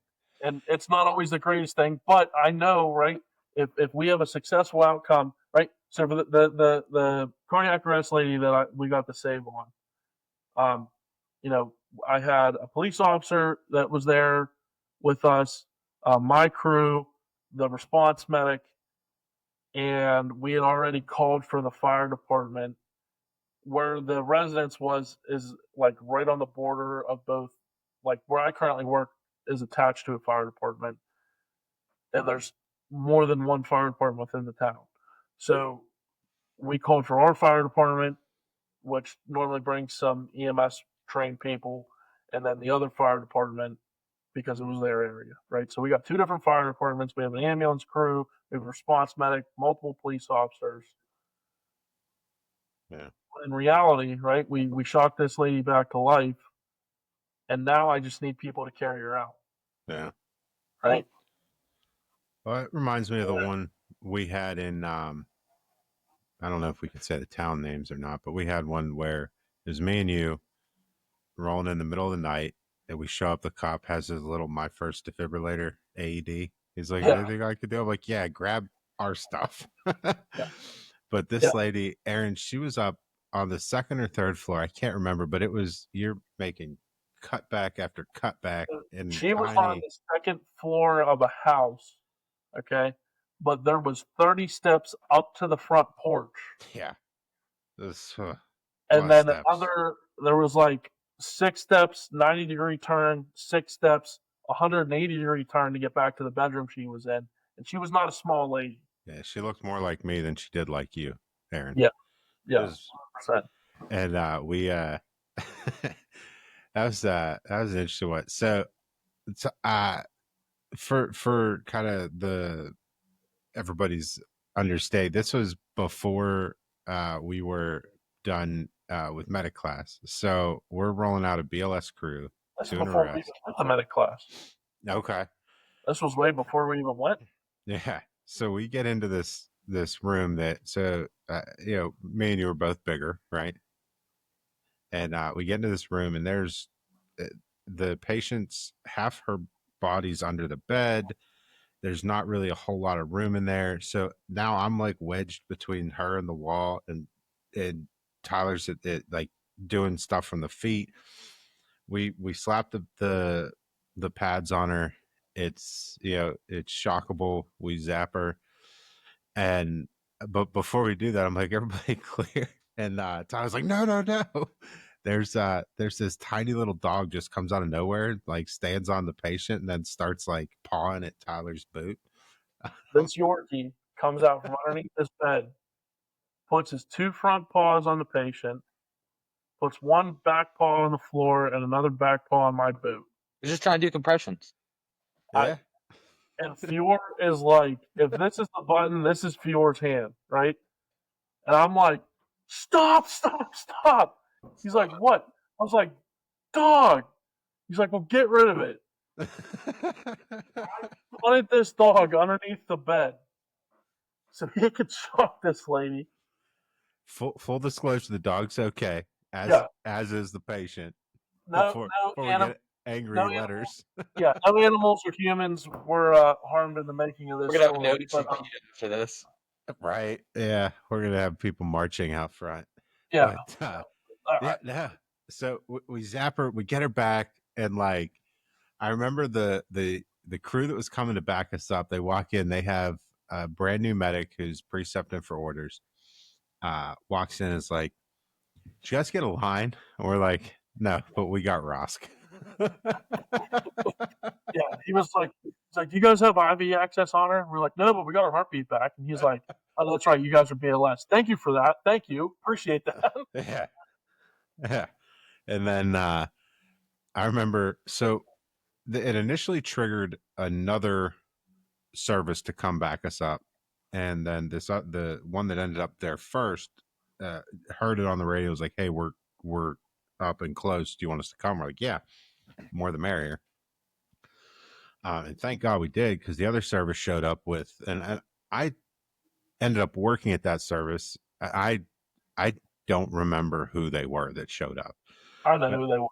And it's not always the greatest thing, but I know, right? If we have a successful outcome, right? So for the cardiac arrest lady that we got to save on, I had a police officer that was there with us, my crew, the response medic, and we had already called for the fire department. Where the residence is like right on the border of both, like where I currently work is attached to a fire department, and there's more than one fire department within the town. So we called for our fire department, which normally brings some EMS trained people, and then the other fire department because it was their area, right? So we got 2 different fire departments. We have an ambulance crew, we have a response medic, multiple police officers. Yeah. In reality, right, we shocked this lady back to life, and now I just need people to carry her out. Yeah. Right? Well, it reminds me of the one we had in I don't know if we could say the town names or not, but we had one where it was me and you rolling in the middle of the night, and we show up. The cop has his little "My First Defibrillator" AED. He's like, Yeah. "Anything I could do?" I'm like, "Yeah, grab our stuff." Yeah. But this Yeah. lady, Erin, she was up on the 2nd or 3rd floor. I can't remember, but it was, you're making cutback after cutback, and She was on the 2nd floor of a house, okay? But there was 30 steps up to the front porch. Yeah. This, And then steps. there was like 6 steps, 90-degree turn, 6 steps, 180-degree turn to get back to the bedroom she was in. And she was not a small lady. Yeah, she looked more like me than she did like you, Erin. Yeah. Yeah. Was, 100%. and we that was an interesting one. So for kind of the everybody's understay, this was before we were done with medic class. So we're rolling out a BLS crew. This to was an before we arrest. even went to medic class. Okay. This was way before we even went. Yeah. So we get into this room that, so me and you were both bigger, right? And we get into this room, and there's the patient's half her body's under the bed. There's not really a whole lot of room in there. So now I'm like wedged between her and the wall, and Tyler's at like doing stuff from the feet. We slap the pads on her. It's it's shockable. We zap her, and but before we do that, I'm like, everybody clear. And Tyler's like, no. There's this tiny little dog just comes out of nowhere, like stands on the patient, and then starts like pawing at Tyler's boot. This Yorkie comes out from underneath this bed, puts his 2 front paws on the patient, puts 1 back paw on the floor and another back paw on my boot. He's just trying to do compressions. Yeah. And Fior is like, if this is the button, this is Fior's hand, right? And I'm like, stop. He's like, what? I was like, dog. He's like, well, get rid of it. Put this dog underneath the bed so he could shock this lady. Full disclosure, the dog's okay, as is the patient. No get angry letters. Yeah, no animals or humans were harmed in the making of this. We're gonna have no after this. Right. Yeah. We're going to have people marching out front. Yeah. But, yeah. So we zap her, we get her back. And like, I remember the crew that was coming to back us up, they walk in, they have a brand new medic who's precepting for orders, walks in and is like, did you guys get a line? And we're like, no, but we got Rosk. Yeah, he was like, do you guys have IV access on her? And we're like, no, but we got our heartbeat back. And he's like, oh, that's right, you guys are BLS. Thank you for that. Thank you. Appreciate that. Yeah. And then I remember, so it initially triggered another service to come back us up. And then the one that ended up there first heard it on the radio. Was like, hey, we're up and close. Do you want us to come? We're like, yeah, more the merrier. And thank God we did, because the other service showed up with, and I ended up working at that service. I don't remember who they were that showed up. I don't know who they were.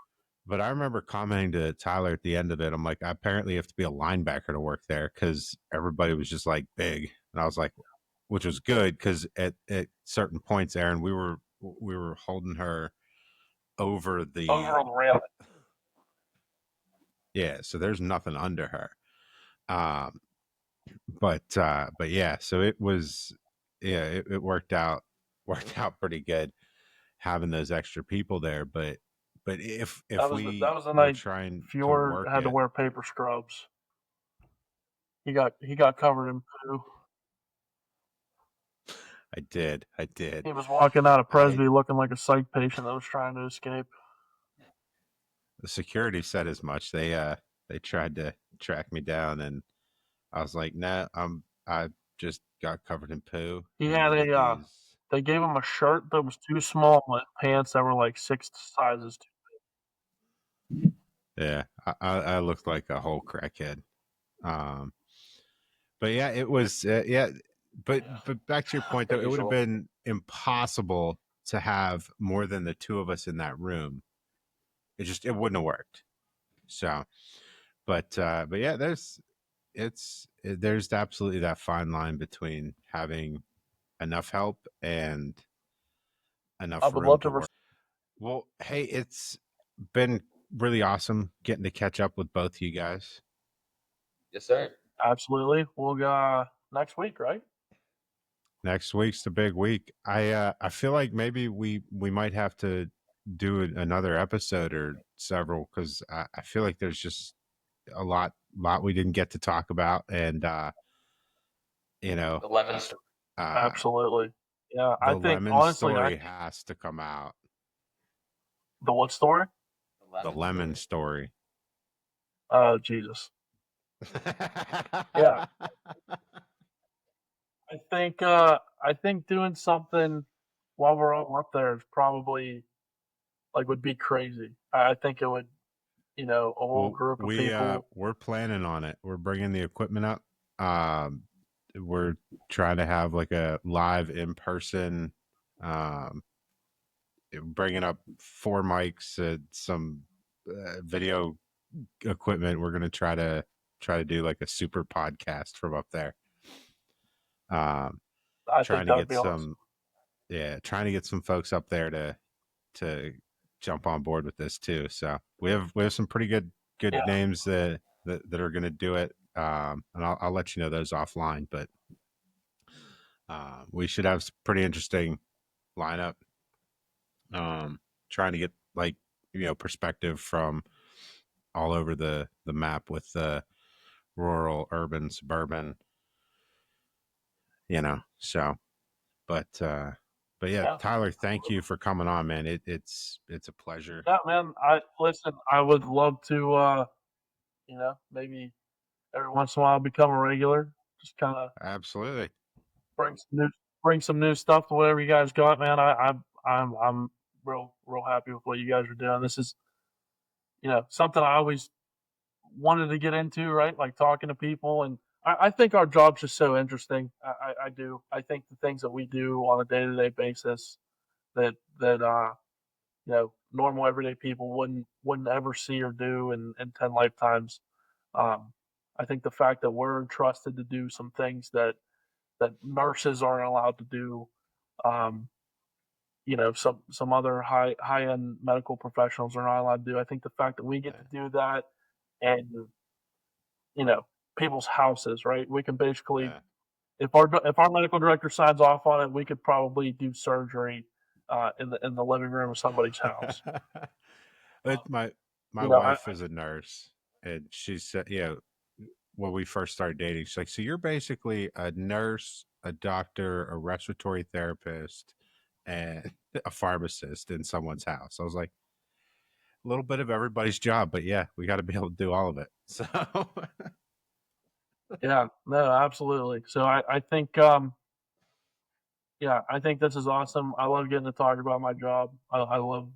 But I remember commenting to Tyler at the end of it, I'm like, I apparently have to be a linebacker to work there, because everybody was just like big. And I was like, which was good, because at certain points, Aaron, we were holding her over the railing. Yeah, so there's nothing under her. But yeah, so it was, it worked out pretty good having those extra people there. But if that was the night trying Fior had to wear paper scrubs. He got covered in poo. I did. He was walking out of Presby looking like a psych patient that was trying to escape. The security said as much. They they tried to track me down, and I was like, "Nah, I just got covered in poo." Yeah, they gave him a shirt that was too small and pants that were like 6 sizes too. Yeah, I looked like a whole crackhead. Um, but yeah, it was yeah. But back to your point though, it would have been impossible to have more than the two of us in that room. It wouldn't have worked. So, but yeah, there's absolutely that fine line between having enough help and enough I would room love to to. work. Well, hey, it's been really awesome getting to catch up with both you guys. Yes, sir. Absolutely. We'll go next week, right? Next week's the big week. I feel like maybe we might have to do another episode or several, because I feel like there's just a lot we didn't get to talk about, and you know, The lemon story. Absolutely. Yeah, I the think lemon honestly, story has to come out. the what story? The lemon story. Oh, Jesus. Yeah. I think doing something while we're all up there is probably like would be crazy. I think it would, a whole group of people. We're planning on it. We're bringing the equipment up. We're trying to have like a live in person, bringing up 4 mics, some video equipment. We're gonna try to do like a super podcast from up there. I trying think to that would get be some awesome. trying to get some folks up there to jump on board with this too. So we have some pretty good Yeah. names that are going to do it. And I'll let you know those offline, but we should have some pretty interesting lineup. Trying to get like, perspective from all over the map with the rural, urban, suburban, so, but yeah, Tyler, thank you for coming on, man. It's a pleasure. Yeah, man. I would love to, maybe every once in a while become a regular. Just kind of Absolutely bring some new stuff to whatever you guys got, man. I'm real happy with what you guys are doing. This is, something I always wanted to get into, right? Like talking to people, and I think our job's just so interesting. I do. I think the things that we do on a day to day basis that normal everyday people wouldn't ever see or do in 10 lifetimes. I think the fact that we're trusted to do some things that nurses aren't allowed to do, um, some other high end medical professionals are not allowed to do. I think the fact that we get to do that, and people's houses, right? We can basically, if our medical director signs off on it, we could probably do surgery in the living room of somebody's house. my wife is a nurse, and she said, when we first started dating, she's like, so you're basically a nurse, a doctor, a respiratory therapist, and a pharmacist in someone's house. I was like, a little bit of everybody's job, but yeah, we got to be able to do all of it. So yeah, no, absolutely. So I think, I think this is awesome. I love getting to talk about my job. I love,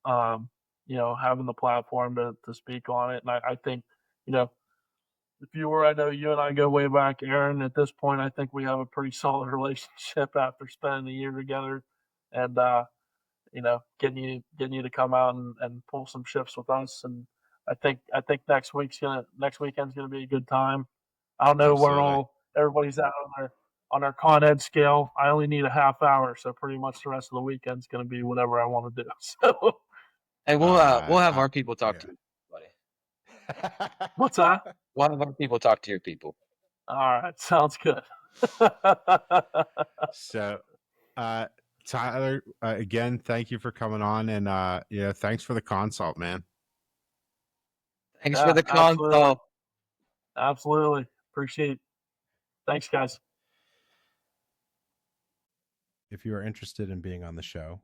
having the platform to speak on it. And I think, if you were, I know you and I go way back, Aaron. At this point, I think we have a pretty solid relationship after spending a year together, and getting you to come out and pull some shifts with us. And I think next weekend's gonna be a good time. I don't know where everybody's at on their Con Ed scale. I only need a half hour, so pretty much the rest of the weekend's gonna be whatever I want to do. So, hey, we'll have our people talk to you, buddy. What's that? We'll have our people talk to your people. All right, sounds good. So, Tyler, again, thank you for coming on, and thanks for the consult, man. Thanks for the consult. Absolutely. Appreciate it. Thanks, guys. If you are interested in being on the show,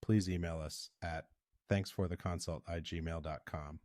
please email us at thanksfortheconsult@gmail.com.